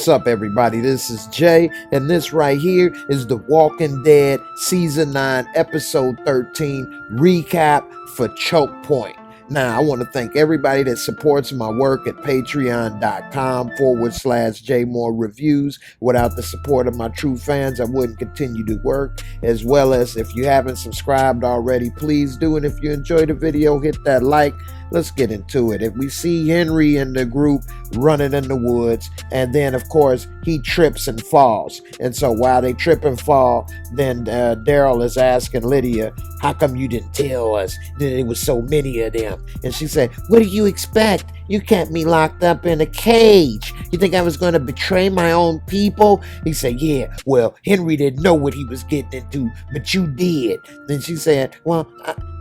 What's up, everybody? This is Jay, and this right here is the Walking Dead Season 9, Episode 13 recap for Chokepoint. Now, I want to thank everybody that supports my work at patreon.com/Jaymoorereviews. Without the support of my true fans, I wouldn't continue to work. As well as, if you haven't subscribed already, please do. And if you enjoyed the video, hit that like. Let's get into it. If we see Henry in the group running in the woods, and then of course he trips and falls. And so while they trip and fall, then Daryl is asking Lydia, how come you didn't tell us that there was so many of them? And she said, what do you expect? You kept me locked up in a cage. You think I was going to betray my own people? He said, yeah, well, Henry didn't know what he was getting into, but you did. Then she said, well,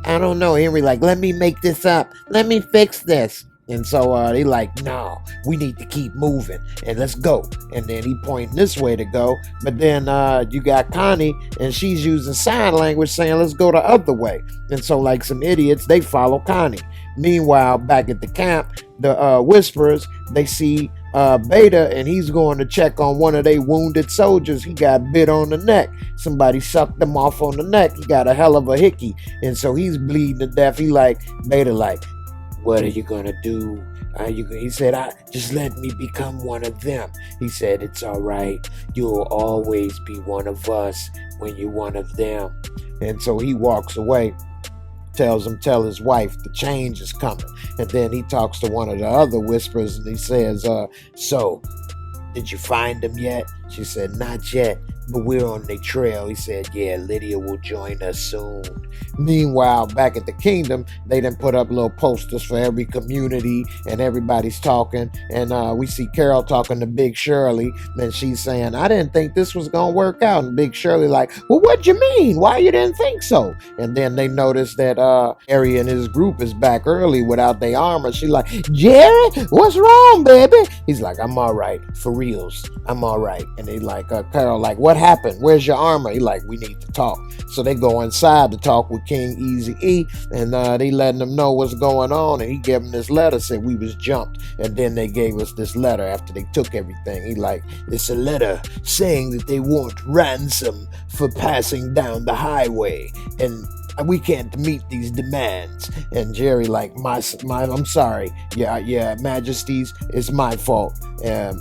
I don't know. Henry like, let me make this up. Let me fix this. And so they like, no, we need to keep moving and let's go. And then he pointing this way to go. But then you got Connie, and she's using sign language saying, let's go the other way. And so like some idiots, they follow Connie. Meanwhile, back at the camp, the Whisperers, they see Beta, and he's going to check on one of their wounded soldiers. He got bit on the neck. Somebody sucked him off on the neck. He got a hell of a hickey. And so he's bleeding to death. He like, Beta like, what are you gonna do? He said, just let me become one of them. He said, it's all right. You'll always be one of us when you're one of them. And so he walks away, tells him, tell his wife the change is coming. And then he talks to one of the other Whisperers, and he says, so, did you find them yet? She said, not yet, but we're on the trail. He said, yeah, Lydia will join us soon. Meanwhile, back at the kingdom, they done put up little posters for every community, and everybody's talking. And we see Carol talking to Big Shirley, and she's saying, I didn't think this was going to work out. And Big Shirley like, well, what you mean? Why you didn't think so? And then they notice that Harry and his group is back early without their armor. She like, Jerry, what's wrong, baby? He's like, I'm all right, for reals. I'm all right. And they like, Carol like, what happened? Where's your armor? He like, we need to talk. So they go inside to talk with King Easy-E, and they letting them know what's going on. And he gave them this letter, said we was jumped. And then they gave us this letter after they took everything. He like, it's a letter saying that they want ransom for passing down the highway, and we can't meet these demands. And Jerry like, my I'm sorry, yeah, Majesties, it's my fault.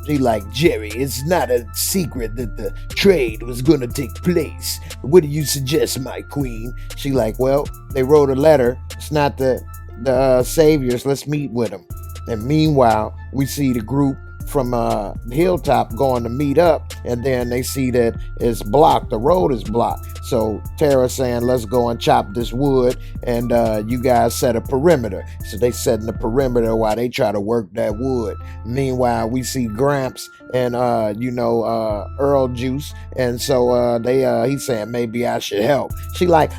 He like, Jerry, it's not a secret that the trade was gonna take place. What do you suggest, my queen? She like, well, they wrote a letter. It's not the saviors. Let's meet with them. And meanwhile, we see the group from the hilltop going to meet up, and then they see that it's blocked. The road is blocked. So Tara's saying, let's go and chop this wood, and you guys set a perimeter. So they setting the perimeter while they try to work that wood. Meanwhile, we see Gramps and Earl Juice, and so he's saying maybe I should help. She like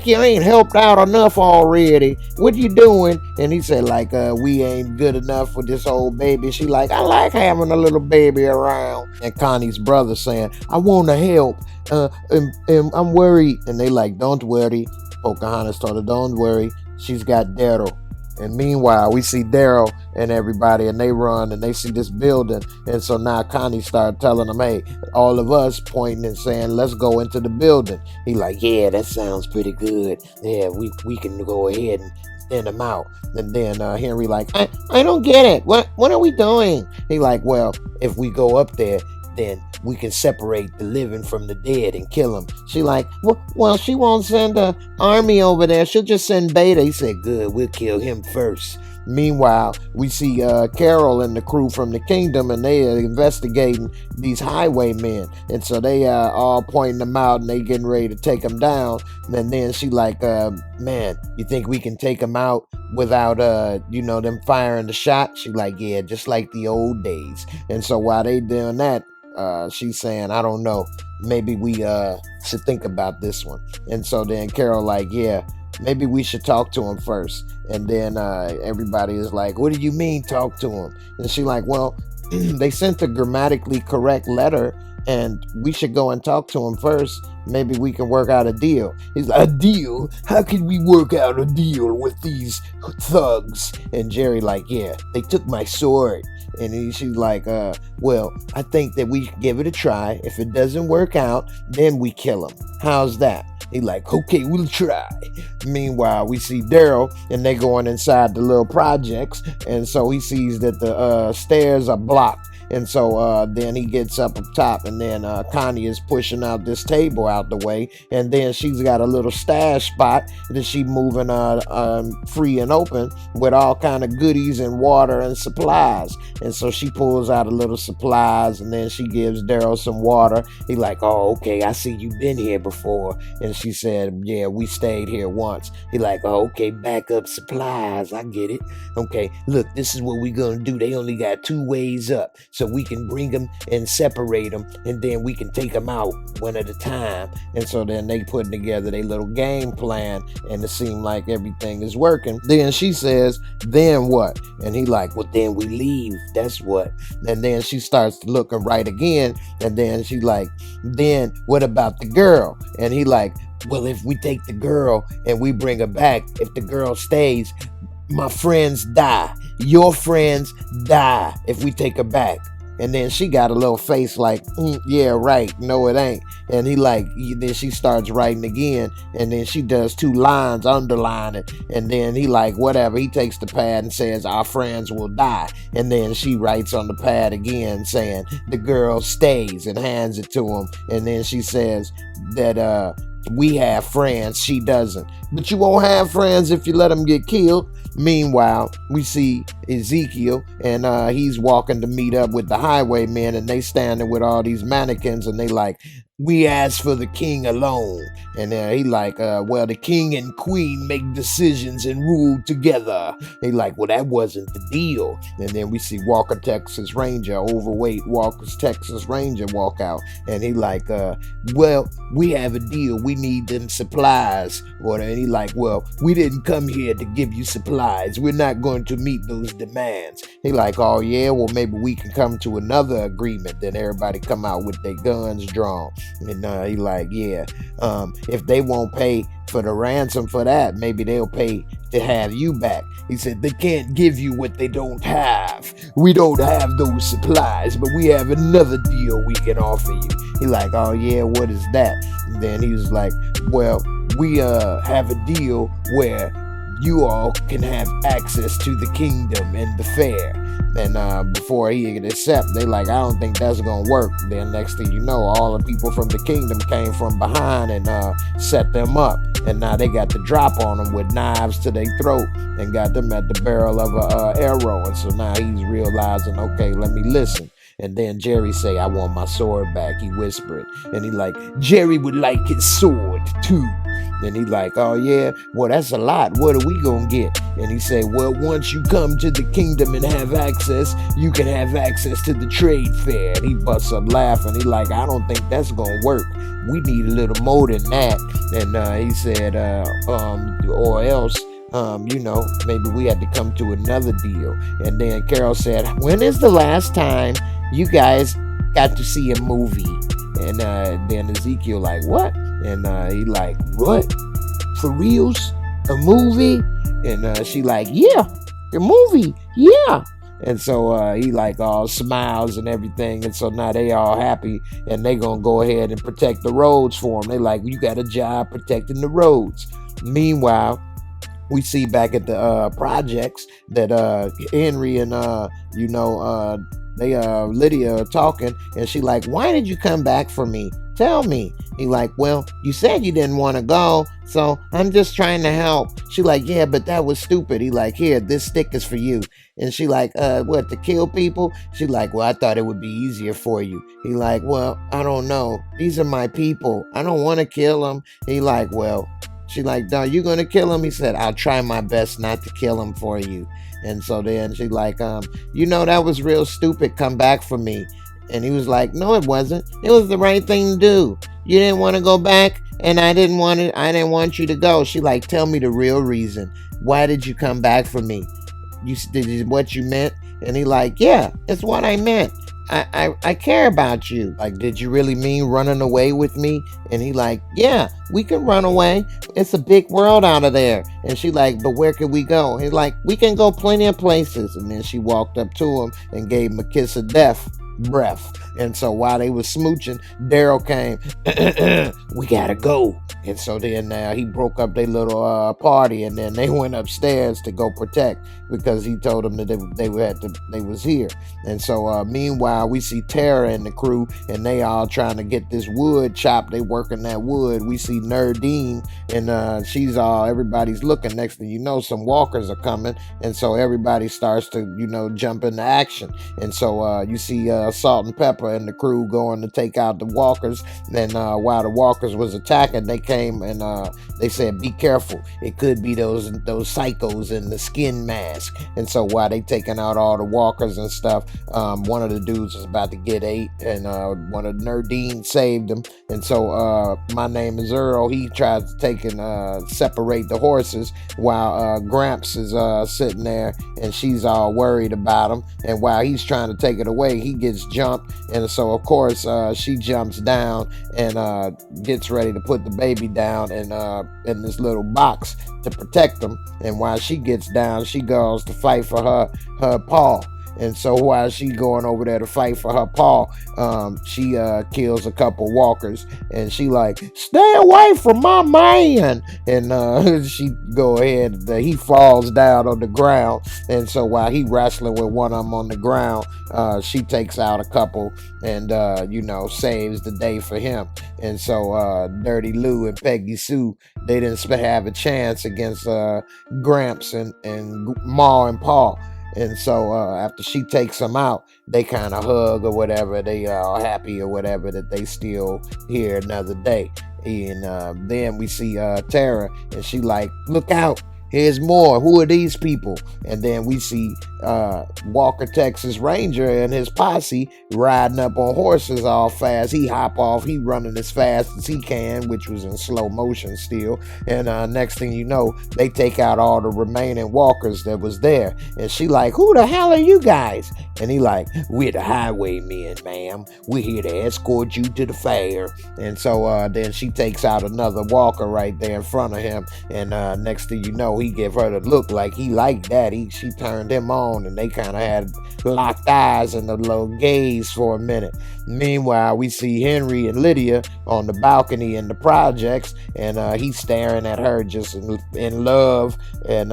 you ain't helped out enough already. What you doing? And he said like, we ain't good enough for this old baby. She like, I like having a little baby around. And Connie's brother saying, I want to help. And I'm worried. And they like, don't worry. Pocahontas told her, don't worry. She's got Daryl. And meanwhile, we see Daryl and everybody, and they run and they see this building. And so now Connie started telling them, hey, all of us pointing and saying, let's go into the building. He like, yeah, that sounds pretty good. Yeah, we can go ahead and thin them out. And then Henry like, I don't get it. What are we doing? He like, well, if we go up there, then we can separate the living from the dead and kill them. She like, well, she won't send an army over there. She'll just send Beta. He said, good, we'll kill him first. Meanwhile, we see Carol and the crew from the kingdom, and they are investigating these highwaymen. And so they are all pointing them out, and they getting ready to take them down. And then she like, man, you think we can take them out without, them firing the shot? She like, yeah, just like the old days. And so while they doing that, she's saying, I don't know, maybe we should think about this one. And so then Carol like, yeah, maybe we should talk to him first. And then everybody is like, what do you mean talk to him? And she like, well, they sent a grammatically correct letter, and we should go and talk to him first. Maybe we can work out a deal. He's like, a deal? How can we work out a deal with these thugs? And Jerry like, yeah, they took my sword. And she's like, well, I think that we should give it a try. If it doesn't work out, then we kill him. How's that? He like, okay, we'll try. Meanwhile, we see Daryl, and they going inside the little projects, and so he sees that the stairs are blocked. And so then he gets up top, and then Connie is pushing out this table out the way, and then she's got a little stash spot that she moving free and open with all kind of goodies and water and supplies. And so she pulls out a little supplies, and then she gives Daryl some water. He like, oh, okay, I see you've been here before. And she said, yeah, we stayed here once. He like, oh, okay, backup supplies, I get it. Okay, look, this is what we gonna do. They only got 2 ways up, so we can bring them and separate them, and then we can take them out one at a time. And so then they put together their little game plan, and it seemed like everything is working. Then she says, then what? And he like, well, then we leave, that's what. And then she starts looking right again, and then she like, then what about the girl? And he like, well, if we take the girl and we bring her back, if the girl stays, my friends die. Your friends die if we take her back. And then she got a little face like, yeah, right. No, it ain't. And he like, then she starts writing again. And then she does 2 lines, underline it. And then he like, whatever. He takes the pad and says, our friends will die. And then she writes on the pad again saying, the girl stays, and hands it to him. And then she says that we have friends, she doesn't. But you won't have friends if you let them get killed. Meanwhile, we see Ezekiel, and he's walking to meet up with the highwaymen, and they standing with all these mannequins, and they like, we ask for the king alone. And he like, well, the king and queen make decisions and rule together. He like, well, that wasn't the deal. And then we see Walker Texas Ranger, overweight Walker's Texas Ranger, walk out, and he like, well, we have a deal. We need them supplies. And he like, well, we didn't come here to give you supplies. We're not going to meet those demands. He like, oh yeah, well, maybe we can come to another agreement. Then everybody come out with their guns drawn. And he like, yeah, if they won't pay for the ransom for that, maybe they'll pay to have you back. He said, they can't give you what they don't have. We don't have those supplies, but we have another deal we can offer you. He like, oh yeah, what is that? And then he was like, well, we have a deal where you all can have access to the kingdom and the fair. And before he could accept, they like, I don't think that's gonna work. Then next thing you know, all the people from the kingdom came from behind and set them up. And now they got the drop on them with knives to their throat and got them at the barrel of a arrow. And so now he's realizing, okay, let me listen. And then Jerry say, I want my sword back. He whispered. And he like, Jerry would like his sword too. And he like, oh yeah, well, that's a lot. What are we gonna get? And he say, well, once you come to the kingdom and have access, you can have access to the trade fair. And he busts up laughing. He like, I don't think that's gonna work. We need a little more than that. And he said, or else, maybe we had to come to another deal. And then Carol said, when is the last time you guys got to see a movie? And then Ezekiel like, what? And he like, what? For reals? A movie? And she like, yeah, a movie, yeah. And so he like all smiles and everything. And so now they all happy, and they gonna go ahead and protect the roads for him. They like, you got a job protecting the roads. Meanwhile, we see back at the projects that Henry and Lydia are talking, and she like, why did you come back for me? Tell me. He like, well, you said you didn't want to go, so I'm just trying to help. She like, yeah, but that was stupid. He like, here, this stick is for you. And she like, what, to kill people? She like, well, I thought it would be easier for you. He like, well, I don't know. These are my people. I don't want to kill them. He like, well, she like, are you going to kill him? He said, I'll try my best not to kill him for you. And so then she like, that was real stupid. Come back for me. And he was like, no, it wasn't. It was the right thing to do. You didn't want to go back, and I didn't want you to go. She like, tell me the real reason. Why did you come back for me? Did what you meant? And he like, yeah, it's what I meant. I care about you. Like, did you really mean running away with me? And he like, yeah, we can run away. It's a big world out of there. And she like, but where can we go? He's like, we can go plenty of places. And then she walked up to him and gave him a kiss of death breath. And so while they was smooching, Daryl came, we gotta go. And so then he broke up their little party, and then they went upstairs to go protect, because he told them that they was here. And so meanwhile, we see Tara and the crew, and they all trying to get this wood chopped. They working that wood. We see Nerdine, and everybody's looking. Next thing you know, some walkers are coming, and so everybody starts to jump into action. And so you see Salt and Pepper and the crew going to take out the walkers. And while the walkers was attacking, they came and they said, be careful, it could be those psychos in the skin mask. And so while they taking out all the walkers and stuff, one of the dudes was about to get ate, and one of Nerdine saved him. And so my name is Earl, he tries to take and separate the horses, while Gramps is sitting there, and she's all worried about him. And while he's trying to take it away, he gets jumped. And so of course she jumps down and gets ready to put the baby down in this little box to protect him. And while she gets down, she goes to fight for her paw. And so while she going over there to fight for her paw, she kills a couple walkers, and she like, stay away from my man. And she go ahead, he falls down on the ground. And so while he wrestling with one of them on the ground, she takes out a couple and saves the day for him. And so Dirty Lou and Peggy Sue, they didn't have a chance against Gramps and Ma and Paul. And so after she takes them out, they kind of hug or whatever. They are happy or whatever that they still here another day. And then we see Tara, and she like, look out, here's more. Who are these people? And then we see Walker Texas Ranger and his posse riding up on horses all fast. He hop off, he running as fast as he can, which was in slow motion still. And next thing you know, they take out all the remaining walkers that was there. And she like, who the hell are you guys? And he like, we're the highwaymen, ma'am. We're here to escort you to the fair. And so then she takes out another walker right there in front of him. And next thing you know, he give her the look like he liked that. She turned him on, and they kind of had locked eyes and a little gaze for a minute. Meanwhile, we see Henry and Lydia on the balcony in the projects, and he's staring at her just in love. And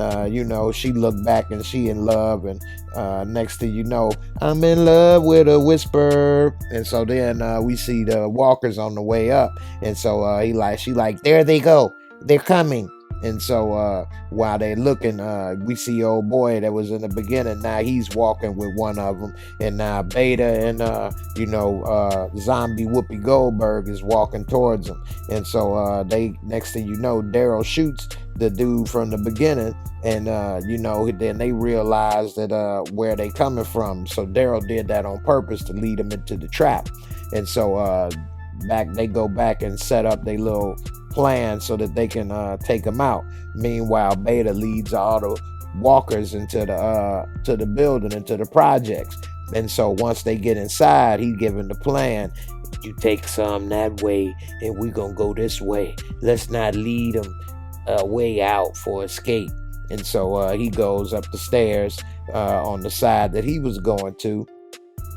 she looked back and she in love. And next thing you know, I'm in love with a whisper. And so then we see the walkers on the way up. And so she like, there they go, they're coming. And so while they're looking, we see old boy that was in the beginning. Now he's walking with one of them. And now Beta and, zombie Whoopi Goldberg is walking towards them. And so next thing you know, Daryl shoots the dude from the beginning. And, then they realize that where they coming from. So Daryl did that on purpose to lead them into the trap. And so they go back and set up their little plan so that they can take them out. Meanwhile, Beta leads all the walkers into the building, into the projects. And so once they get inside, he's giving the plan. You take some that way, and we're gonna go this way. Let's not lead them way out for escape. And so he goes up the stairs on the side that he was going to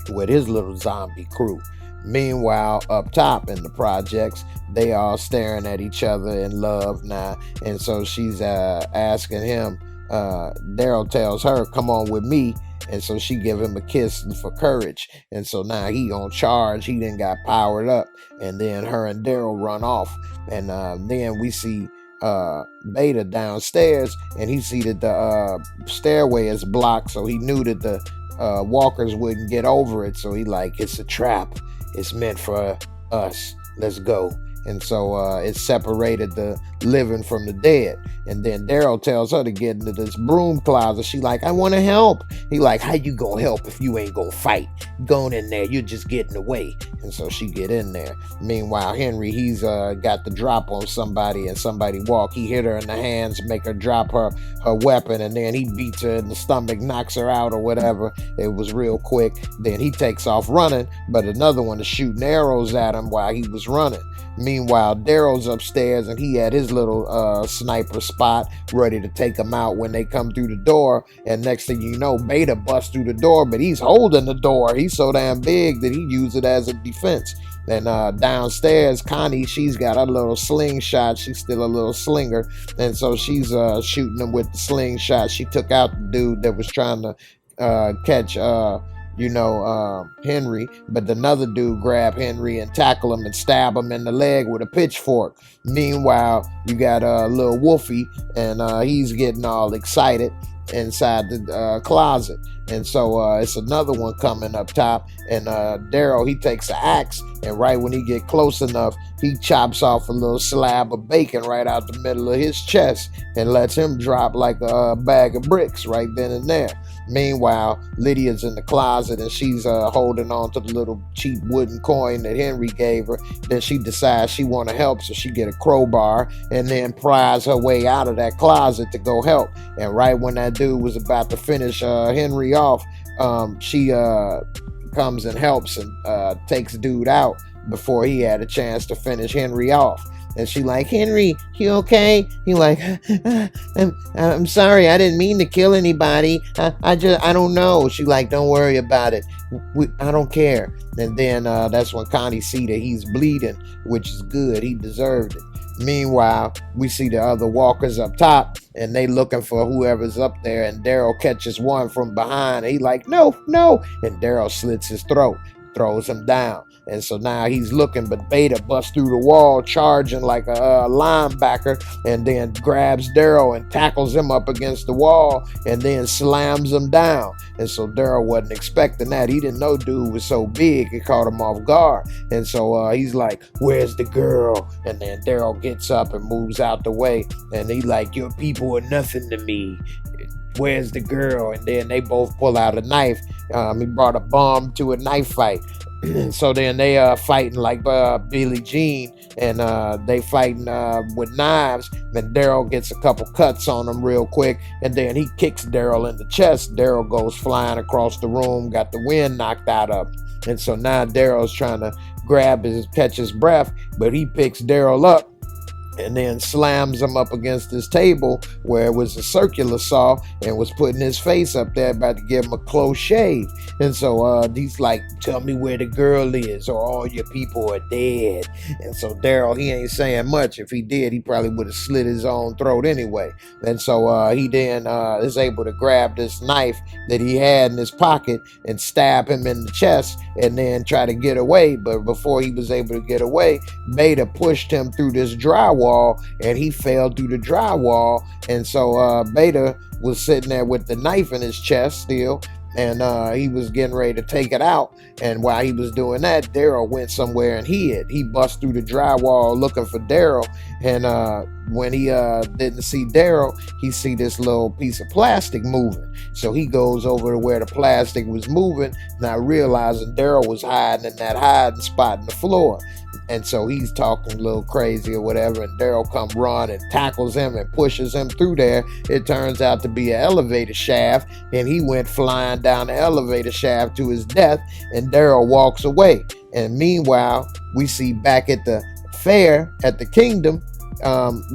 with his little zombie crew. Meanwhile, up top in the projects, they all staring at each other in love now. And so she's asking him, Daryl tells her, come on with me. And so she give him a kiss for courage. And so now he on charge. He then got powered up. And then her and Daryl run off. And then we see Beta downstairs, and he see that the stairway is blocked. So he knew that the walkers wouldn't get over it. So he like, it's a trap. It's meant for us. Let's go. And so it separated the living from the dead. And then Daryl tells her to get into this broom closet. She like, I want to help. He like, how you gonna help if you ain't gonna fight? Going in there, you're just getting away. And so she get in there. Meanwhile, Henry, he's got the drop on somebody, and somebody walk. He hit her in the hands, make her drop her weapon, and then he beats her in the stomach, knocks her out or whatever. It was real quick. Then he takes off running, but another one is shooting arrows at him while he was running. Meanwhile, Daryl's upstairs, and he had his little sniper spot ready to take him out when they come through the door. And next thing you know, Beta busts through the door, but he's holding the door. He's so damn big that he uses it as a defense. And downstairs, Connie, she's got a little slingshot. She's still a little slinger. And so she's shooting him with the slingshot. She took out the dude that was trying to catch Henry, but another dude grabbed Henry and tackle him and stab him in the leg with a pitchfork. Meanwhile, you got little Wolfie, and he's getting all excited inside the closet. And so it's another one coming up top, and Daryl, he takes an axe, and right when he get close enough, he chops off a little slab of bacon right out the middle of his chest and lets him drop like a bag of bricks right then and there. Meanwhile, Lydia's in the closet, and she's holding on to the little cheap wooden coin that Henry gave her. Then she decides she want to help, so she get a crowbar and then pries her way out of that closet to go help. And right when that dude was about to finish Henry off, she comes and helps and takes dude out before he had a chance to finish Henry off. And she like, Henry, you okay? He like, I'm sorry, I didn't mean to kill anybody. I don't know. She like, don't worry about it. I don't care. And then that's when Connie see that he's bleeding, which is good. He deserved it. Meanwhile, we see the other walkers up top, and they looking for whoever's up there, and Daryl catches one from behind, and he like, no. And Daryl slits his throat, throws him down. And so now he's looking, but Beta busts through the wall, charging like a linebacker, and then grabs Daryl and tackles him up against the wall, and then slams him down. And so Daryl wasn't expecting that. He didn't know dude was so big, it caught him off guard. And so he's like, where's the girl? And then Daryl gets up and moves out the way, and he like, your people are nothing to me. Where's the girl? And then they both pull out a knife. He brought a bomb to a knife fight. So then they fighting like Billie Jean, and they fighting with knives. And Daryl gets a couple cuts on him real quick, and then he kicks Daryl in the chest. Daryl goes flying across the room, got the wind knocked out of him. And so now Daryl's trying to catch his breath, but he picks Daryl up and then slams him up against this table where it was a circular saw, and was putting his face up there about to give him a close shave. And so he's like, tell me where the girl is, or all your people are dead. And so Daryl, he ain't saying much. If he did, he probably would have slit his own throat anyway. And so he then is able to grab this knife that he had in his pocket and stab him in the chest, and then try to get away. But before he was able to get away, Beta pushed him through this drywall, and he fell through the drywall. And so Beta was sitting there with the knife in his chest still, and he was getting ready to take it out. And while he was doing that, Daryl went somewhere and hid. He bust through the drywall looking for Daryl, and when he didn't see Daryl, he see this little piece of plastic moving. So he goes over to where the plastic was moving, not realizing Daryl was hiding in that hiding spot in the floor. And so he's talking a little crazy or whatever, and Daryl come run and tackles him and pushes him through there. It turns out to be an elevator shaft, and he went flying down the elevator shaft to his death, and Daryl walks away. And meanwhile, we see back at the fair at the Kingdom,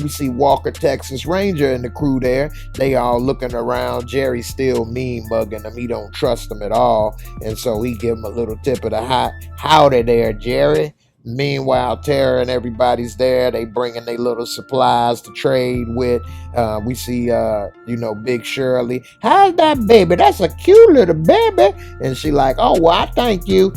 we see Walker, Texas Ranger, and the crew there. They all looking around. Jerry's still mean mugging them. He don't trust them at all. And so he give him a little tip of the hat. Howdy there, Jerry. Meanwhile, Tara and everybody's there. They bringing their little supplies to trade with. We see, Big Shirley. How's that baby? That's a cute little baby. And she like, oh, well, I thank you.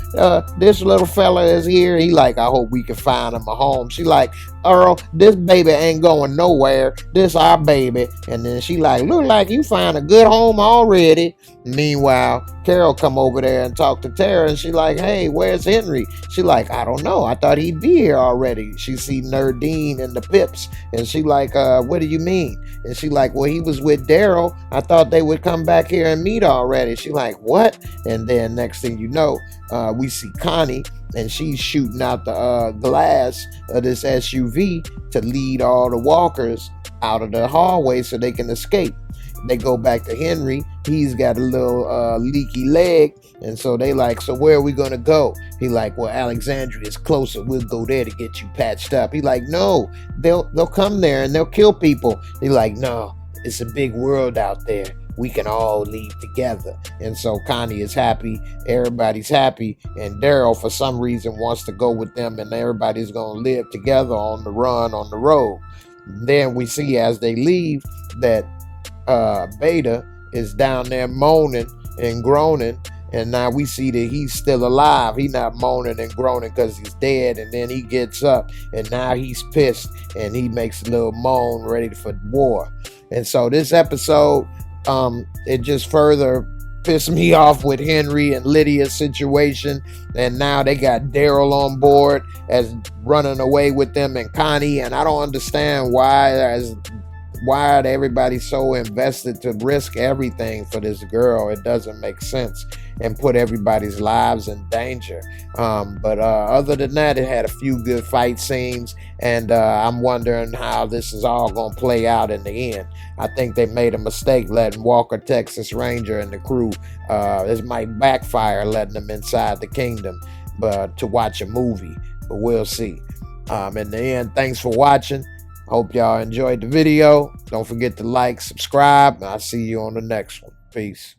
This little fella is here. He like, I hope we can find him a home. She like, Earl, this baby ain't going nowhere. This our baby. And then she like, look like you find a good home already. Meanwhile, Carol come over there and talk to Tara, and she like, hey, where's Henry? She like, I don't know. I thought he'd be here already. She see Nerdine and the Pips, and she like, what do you mean? And she like, well, he was with Daryl. I thought they would come back here and meet already. She like, what? And then next thing you know, we see Connie, and she's shooting out the glass of this SUV to lead all the walkers out of the hallway so they can escape. They go back to Henry. He's got a little leaky leg, and so they like, so where are we gonna go? He like, well, Alexandria is closer. We'll go there to get you patched up. He like, no, they'll come there and they'll kill people. He like, no, it's a big world out there. We can all leave together. And so Connie is happy, everybody's happy, and Daryl for some reason wants to go with them, and everybody's gonna live together on the run, on the road. Then we see as they leave that Beta is down there moaning and groaning, and now we see that he's still alive. He's not moaning and groaning because he's dead. And then he gets up, and now he's pissed, and he makes a little moan ready for war. And so this episode, it just further pissed me off with Henry and Lydia's situation, and now they got Daryl on board as running away with them and Connie, and I don't understand why are everybody so invested to risk everything for this girl. It doesn't make sense, and put everybody's lives in danger. But other than that, it had a few good fight scenes, and I'm wondering how this is all going to play out in the end. I think they made a mistake letting Walker, Texas Ranger, and the crew. This might backfire letting them inside the kingdom, but to watch a movie. But we'll see. In the end, thanks for watching. Hope y'all enjoyed the video. Don't forget to like, subscribe, and I'll see you on the next one. Peace.